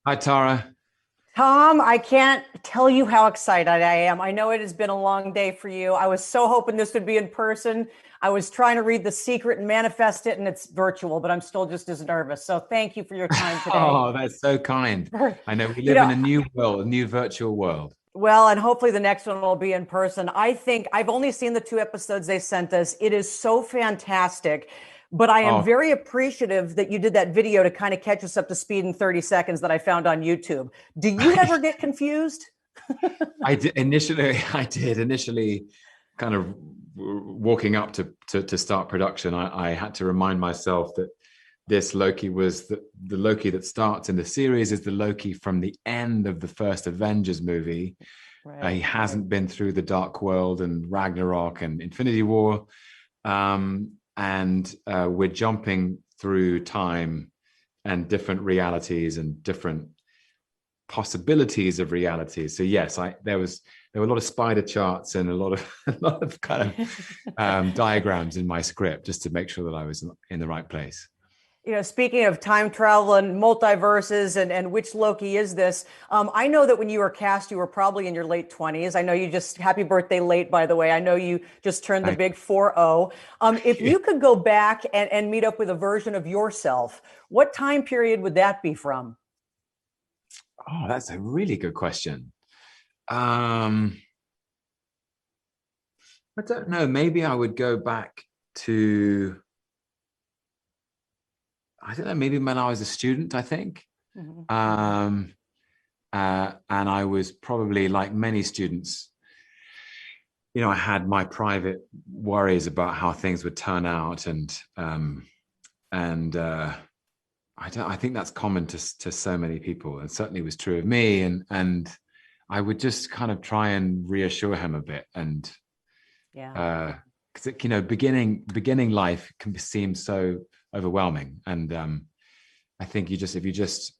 Hi, Tara. Tom, I can't tell you how excited I am. I know it has been a long day for you. I was so hoping this would be in person. I was trying to read The Secret and manifest it, and it's virtual, but I'm still just as nervous. So thank you for your time today. Oh, that's so kind. I know we You live in know, a new world, a new virtual world. well, and hopefully the next one will be in person. I think I've only seen the two episodes they sent us. It is so fantastic. But I am Oh, very appreciative that you did that video to kind of catch us up to speed in 30 seconds that I found on YouTube. Do you ever get confused? I did initially. I did initially, kind of walking up to start production. I had to remind myself that this Loki was the Loki that starts in the series is the Loki from the end of the first Avengers movie. He Right, right. hasn't been through the Dark World and Ragnarok and Infinity War. And we're jumping through time and different realities and different possibilities of reality. So yes, there were a lot of spider charts and a lot of a lot of kind of diagrams in my script just to make sure that I was in the right place. Speaking of time travel and multiverses and which Loki is this? I know that when you were cast, you were probably in your late 20s. I know you just, happy birthday late, by the way. I know you just turned the Thank big 4-0. If you. you could go back and meet up with a version of yourself, what time period would that be from? Oh, that's a really good question. Um, I don't know. Maybe I would go back to, I don't know, maybe when I was a student, I think. Mhm, mhm. Um, and I was probably like many students, I had my private worries about how things would turn out, and I think that's common to so many people, and certainly was true of me. And I would just kind of try and reassure him a bit, and Yeah. because beginning life can seem so overwhelming, and I think if you just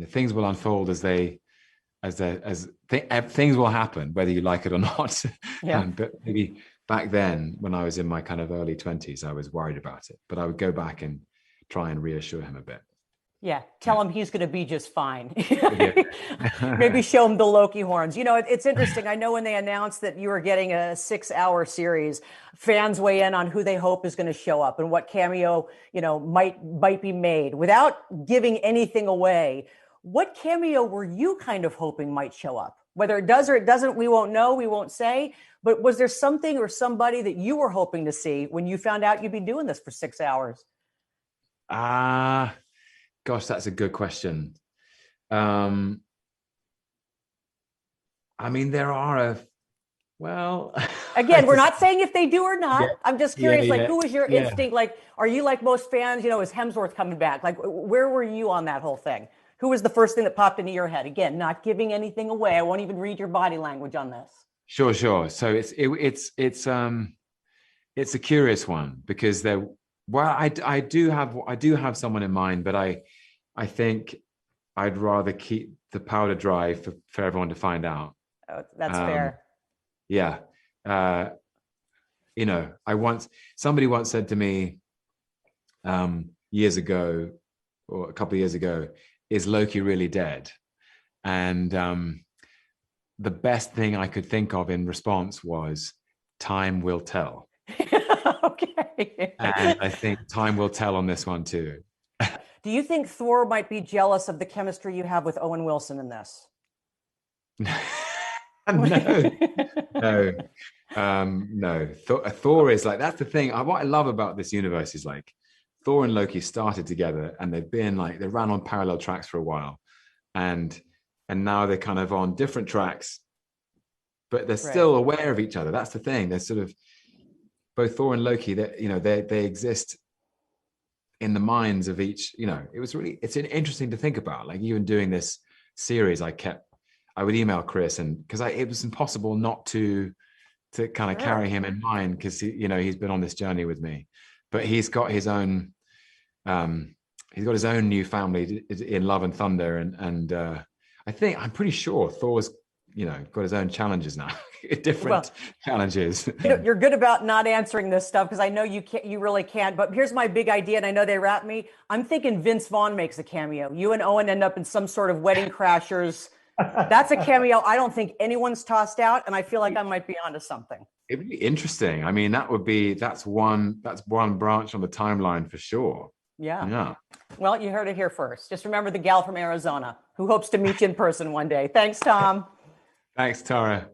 things will unfold things will happen whether you like it or not. Yeah. But maybe back then, when I was in my kind of early 20s, I was worried about it, but I would go back and try and reassure him a bit. Yeah, Yeah. tell him he's going to be just fine. Maybe Yeah. show him the Loki horns. It's interesting. I know when they announced that you were getting a 6-hour series, fans weigh in on who they hope is going to show up and what cameo, might be made. Without giving anything away, what cameo were you kind of hoping might show up? Whether it does or it doesn't, we won't know, we won't say. But was there something or somebody that you were hoping to see when you found out you'd be doing this for 6 hours? Ah, gosh, that's a good question. um I mean, there are a well. Again, we're not saying if they do or Yeah, not. I'm just yeah, curious, like, yeah, who was your yeah. instinct? Like, are you like most fans, is Hemsworth coming back? Like, where were you on that whole thing? Who was the first thing that popped into your head? Again, not giving anything away. I won't even read your body language on this. Sure, sure. So it's a curious one because I do have someone in mind, but I think I'd rather keep the powder dry for everyone to find out. Oh, that's Um, fair. yeah. Uh, I once somebody once said to me, years ago, or a couple of years ago, is Loki really dead? And the best thing I could think of in response was, time will tell. Okay. And I think time will tell on this one too. Do you think Thor might be jealous of the chemistry you have with Owen Wilson in this? No, no, no. Thor is like, that's the thing. What I love about this universe is like Thor and Loki started together, and they ran on parallel tracks for a while, and now they're kind of on different tracks, but they're Right. still aware of each other. That's the thing. They're sort of both Thor and Loki. That they exist in the minds of each. It's interesting to think about. Like, even doing this series, I would email Chris, and because it was impossible not to kind of carry Sure. him in mind, because he's been on this journey with me, but um he's got his own new family in Love and Thunder, and I'm pretty sure Thor's got his own challenges now, different challenges. You're good about not answering this stuff because I know you can't, you really can't. But here's my big idea, and I know they wrap me. I'm thinking Vince Vaughn makes a cameo. You and Owen end up in some sort of Wedding Crashers. That's a cameo I don't think anyone's tossed out, and I feel like I might be onto something. It would be interesting. I mean, that's one branch on the timeline for sure. Yeah. Well, you heard it here first. Just remember the gal from Arizona who hopes to meet you in person one day. Thanks, Tom. Thanks, Tara.